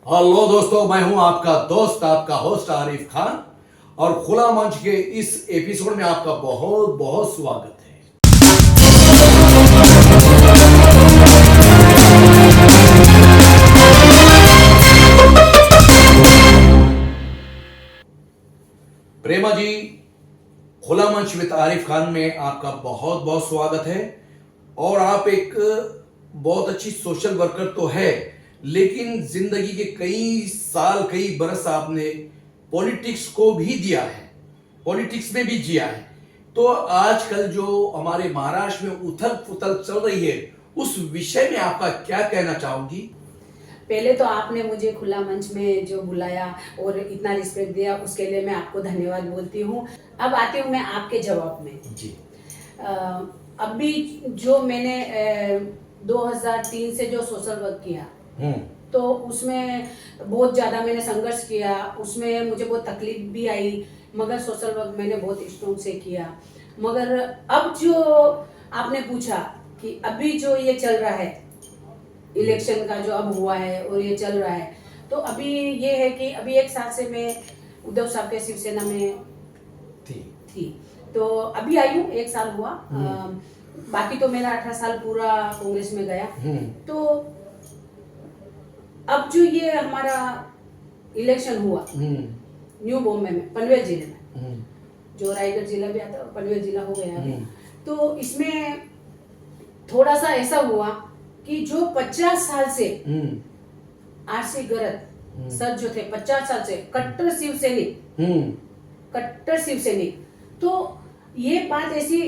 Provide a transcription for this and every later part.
Hello दोस्तों, मैं हूं आपका दोस्त, आपका होस्ट आरिफ खान। और खुला मंच के इस एपिसोड में आपका बहुत बहुत स्वागत है। प्रेमा जी, खुला मंच विद आरिफ खान में आपका बहुत बहुत स्वागत है। और आप एक बहुत अच्छी सोशल वर्कर तो है, लेकिन जिंदगी के कई साल कई बरस आपने पॉलिटिक्स को भी दिया है, पॉलिटिक्स में भी जिया है। तो आजकल जो हमारे महाराष्ट्र में उथल पुथल चल रही है, उस विषय में आपका क्या कहना चाहोगी? पहले तो आपने मुझे खुला मंच में जो बुलाया और इतना रिस्पेक्ट दिया, उसके लिए मैं आपको धन्यवाद बोलती हूँ। अब आती हूँ मैं आपके जवाब में जी। अभी जो मैंने 2003 से जो सोशल वर्क किया, तो उसमें बहुत ज़्यादा मैंने संघर्ष किया, उसमें मुझे बहुत तकलीफ भी आई, मगर सोशल वर्क मैंने बहुत स्ट्रॉन्ग से किया। मगर अब जो आपने पूछा कि अभी जो ये चल रहा है, इलेक्शन का जो अब हुआ है और ये चल रहा है, तो अभी ये है कि अभी 1 साल से मैं उद्धव साहब के शिवसेना में थी। तो अभी आई हूँ, 1 साल हुआ। बाकी तो मेरा 18 साल पूरा कांग्रेस में गया। तो अब जो ये हमारा इलेक्शन हुआ न्यू बॉम्बे में, पनवेल जिले में, जो रायगढ़ जिला भी आता है, पनवेल जिला हो गया अभी। तो इसमें थोड़ा सा ऐसा हुआ कि जो 50 साल से आरसी गरत सर जो थे, 50 साल से कट्टर शिवसैनिक, तो ये बात ऐसी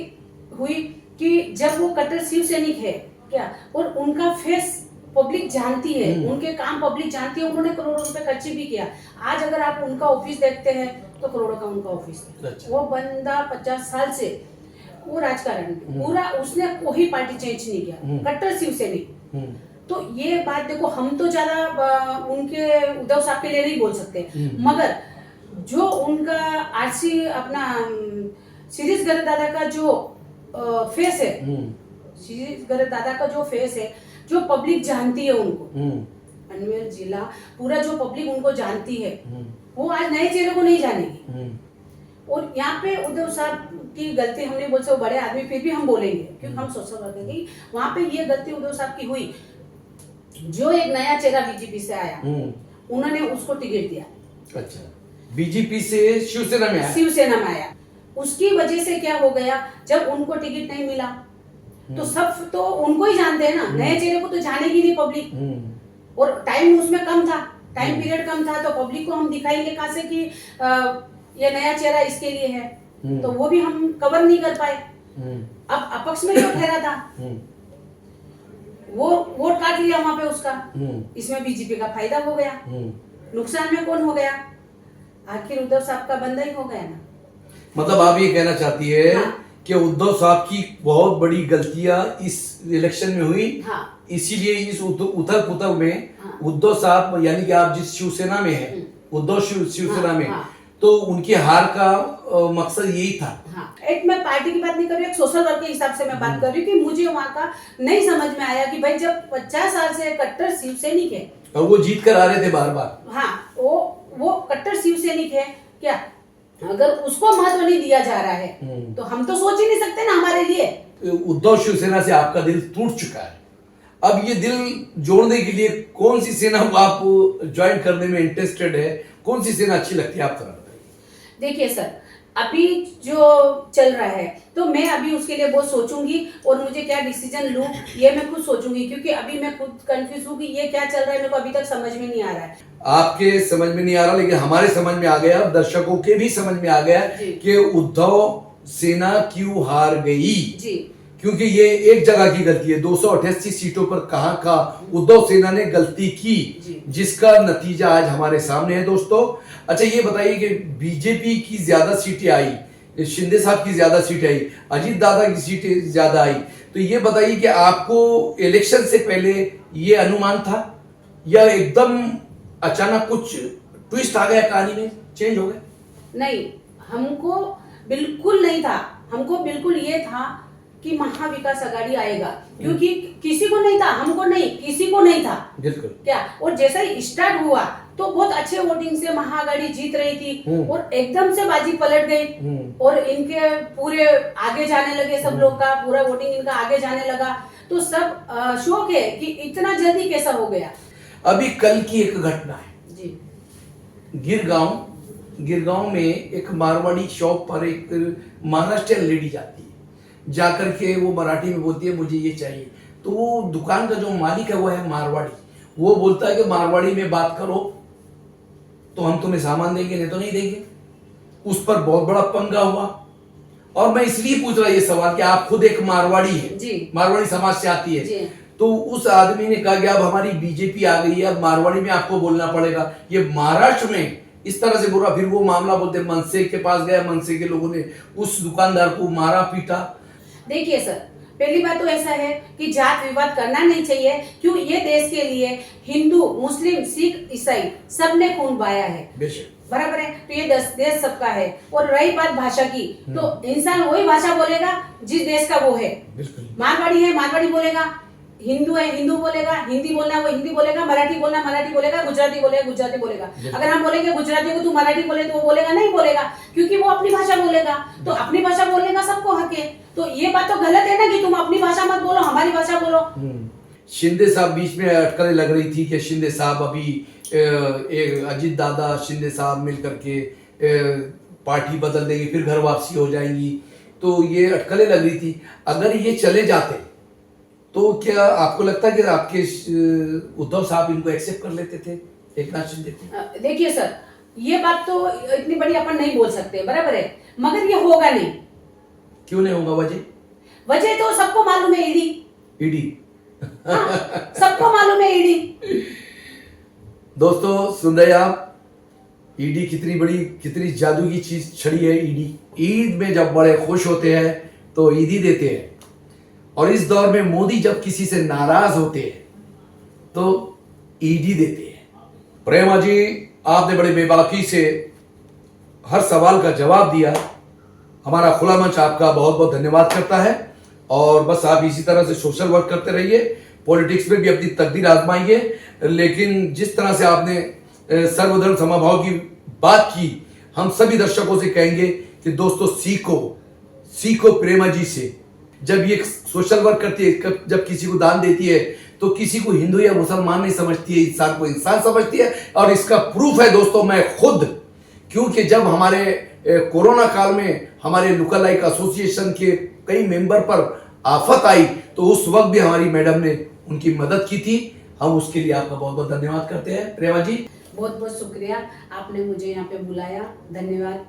हुई कि जब वो कट्टर शिवसैनिक है क्या, और उनका फेस पब्लिक जानती है, उनके काम पब्लिक जानती है, उन्होंने करोड़ों रुपए खर्च भी किया। आज अगर आप उनका ऑफिस देखते हैं तो करोड़ों का उनका ऑफिस है। वो बंदा 50 साल से वो राजकारण पूरा, उसने कोई पार्टी चेंज नहीं किया, कट्टर शिवसैनिक। तो ये बात देखो, हम तो ज्यादा उनके उद्धव साहब के लिए नहीं बोल सकते, मगर जो उनका आरसी अपना शिरीष गरत दादा का जो फेस है, शिरीष गरत दादा का जो फेस है, जो पब्लिक जानती है उनको, पनवेल जिला पूरा जो पब्लिक उनको जानती है, वो आज नए चेहरे को नहीं जानेगी। और यहाँ पे उद्धव साहब की गलती हम नहीं बोल सकते, वो बड़े आदमी, फिर भी हम बोलेंगे क्योंकि हम सोशल वर्कर की। वहां पे ये गलती उद्धव साहब की हुई, जो एक नया चेहरा बीजेपी से आया, उन्होंने उसको टिकट दिया। अच्छा, बीजेपी से शिवसेना में आया। उसकी वजह से क्या हो गया, जब उनको टिकट नहीं मिला तो सब तो उनको ही जानते हैं ना, नए चेहरे को तो जानेगी नहीं पब्लिक। और टाइम उसमें कम था, टाइम पीरियड कम था, तो पब्लिक को हम दिखाएंगे कहां से कि ये नया चेहरा इसके लिए है, तो वो भी हम कवर नहीं कर पाए। अब अपक्ष में जो ठहरा था वो वोट काट लिया वहां पे उसका, इसमें बीजेपी का फायदा हो गया। नुकसान में कौन हो गया? आखिर उद्धव साहब का बंदा ही हो गया ना। मतलब आप ये कहना चाहती है कि उद्धव साहब की बहुत बड़ी गलतियां इस इलेक्शन में हुई। इसीलिए इस उथल पुथल में उद्धव साहब, यानी कि आप जिस शिवसेना में है, उद्धव शिवसेना में, तो उनकी हार का मकसद यही था। एक मैं पार्टी की बात नहीं कर रही, एक सोशल वर्क के हिसाब से मैं बात कर रही हूँ कि मुझे वहाँ का नहीं समझ में आया कि भाई जब 50 साल से कट्टर शिवसैनिक है और वो जीत कर आ रहे थे बार बार, वो कट्टर शिवसैनिक है क्या, अगर उसको महत्व नहीं दिया जा रहा है तो हम तो सोच ही नहीं सकते ना हमारे लिए। उद्धव शिवसेना से आपका दिल टूट चुका है। अब ये दिल जोड़ने के लिए कौन सी सेना आप ज्वाइन करने में इंटरेस्टेड है? कौन सी सेना अच्छी लगती है, आप जरा बताइए। देखिए सर, अभी जो चल रहा है तो मैं अभी उसके लिए बहुत सोचूंगी, और मुझे क्या डिसीजन लूं ये मैं खुद सोचूंगी, क्योंकि अभी मैं खुद कंफ्यूज हूँ कि ये क्या चल रहा है, मेरे को अभी तक समझ में नहीं आ रहा है। आपके समझ में नहीं आ रहा, लेकिन हमारे समझ में आ गया, दर्शकों के भी समझ में आ गया कि उद्धव सेना क्यों हार गई जी। क्योंकि ये एक जगह की गलती है, 288 सीटों पर कहां का उद्धव सेना ने गलती की, जिसका नतीजा आज हमारे सामने है दोस्तों। अच्छा, ये बताइए कि बीजेपी की ज्यादा सीटें आई, शिंदे साहब की ज्यादा सीटें आई, अजीत दादा की सीटें ज्यादा आई, तो ये बताइए कि आपको इलेक्शन से पहले ये अनुमान था या एकदम अचानक कुछ ट्विस्ट आ गया, कहानी में चेंज हो गया? नहीं, हमको बिल्कुल नहीं था, हमको बिल्कुल ये था कि महाविकास आघाड़ी आएगा, क्योंकि किसी को नहीं था, हमको नहीं, किसी को नहीं था बिल्कुल क्या। और जैसा ही स्टार्ट हुआ तो बहुत अच्छे वोटिंग से महाआघाड़ी जीत रही थी और एकदम से बाजी पलट गई और इनके पूरे आगे जाने लगे, सब लोग का पूरा वोटिंग इनका आगे जाने लगा। तो सब शौक है कि इतना जल्दी कैसा हो गया। अभी कल की एक घटना है जी, गिरगांव में एक मारवाड़ी शॉप पर एक महाराष्ट्रियन लेडी जाती है, जाकर के वो मराठी में बोलती है मुझे ये चाहिए। तो वो दुकान का जो मालिक है वो है मारवाड़ी, वो बोलता है कि मारवाड़ी में बात करो तो हम तुम्हें सामान देंगे, नहीं तो नहीं देंगे। उस पर बहुत बड़ा पंगा हुआ। और मैं इसलिए पूछ रहा ये सवाल कि आप खुद एक मारवाड़ी है जी, मारवाड़ी समाज से आती है, जी। तो उस आदमी ने कहा कि अब हमारी बीजेपी आ गई है, अब मारवाड़ी में आपको बोलना पड़ेगा। ये महाराष्ट्र में इस तरह से बोला। फिर वो मामला बोलते मनसे के पास गया, मनसे के लोगों ने उस दुकानदार को मारा पीटा। देखिए सर, पहली बात तो ऐसा है कि जात विवाद करना नहीं चाहिए, क्यों ये देश के लिए हिंदू मुस्लिम सिख ईसाई सबने खून बहाया है, बेशक बराबर है। तो ये देश सबका है। और रही बात भाषा की, तो इंसान वही भाषा बोलेगा जिस देश का वो है। बिल्कुल मारवाड़ी है मारवाड़ी बोलेगा, हिंदू है हिंदू बोलेगा, हिंदी बोलना है वो हिंदी बोलेगा, मराठी बोलना मराठी बोलेगा, गुजराती बोलेगा गुजराती बोलेगा। अगर हम बोलेंगे गुजराती को तू मराठी बोले तो वो बोलेगा नहीं बोलेगा, क्योंकि वो अपनी भाषा बोलेगा। तो अपनी भाषा बोलने का सबको हक है। तो ये बात तो गलत है ना कि तुम अपनी भाषा मत बोलो, हमारी भाषा बोलो। शिंदे साहब बीच में अटकलें लग रही थी कि शिंदे साहब अभी एक अजीत दादा शिंदे साहब मिलकर के पार्टी बदल देंगे, फिर घर वापसी हो जाएंगी। तो ये अटकलें लग रही थी। अगर ये चले जाते तो क्या आपको लगता है कि आपके उद्धव साहब इनको एक्सेप्ट कर लेते थे, एकनाथ शिंदे को? देखिए सर, ये बात तो इतनी बड़ी अपन नहीं बोल सकते, बराबर है, मगर ये होगा नहीं। क्यों नहीं होगा? वजह तो सबको मालूम है, ईडी सबको मालूम है ईडी। दोस्तों सुन रहे आप, ईडी कितनी बड़ी कितनी जादू की चीज छड़ी है ईडी। ईद में जब बड़े खुश होते हैं तो ईदी देते हैं, और इस दौर में मोदी जब किसी से नाराज होते हैं तो ईडी देते हैं। प्रेमा जी, आपने बड़े बेबाकी से हर सवाल का जवाब दिया। हमारा खुला मंच आपका बहुत बहुत धन्यवाद करता है। और बस आप इसी तरह से सोशल वर्क करते रहिए, पॉलिटिक्स में भी अपनी तकदीर आजमाइए। लेकिन जिस तरह से आपने सर्वधर्म समभाव की बात की, हम सभी दर्शकों से कहेंगे कि दोस्तों सीखो प्रेमा जी से। जब ये सोशल वर्क करती है, जब किसी को दान देती है तो किसी को हिंदू या मुसलमान नहीं समझती है, इंसान को इंसान समझती है। और इसका प्रूफ है दोस्तों मैं खुद, क्योंकि जब हमारे कोरोना काल में हमारे लुका लाइक एसोसिएशन के कई मेंबर पर आफत आई तो उस वक्त भी हमारी मैडम ने उनकी मदद की थी। हम उसके लिए आपका बहुत बहुत धन्यवाद करते हैं। प्रेमा जी, बहुत बहुत शुक्रिया, आपने मुझे यहाँ पे बुलाया, धन्यवाद।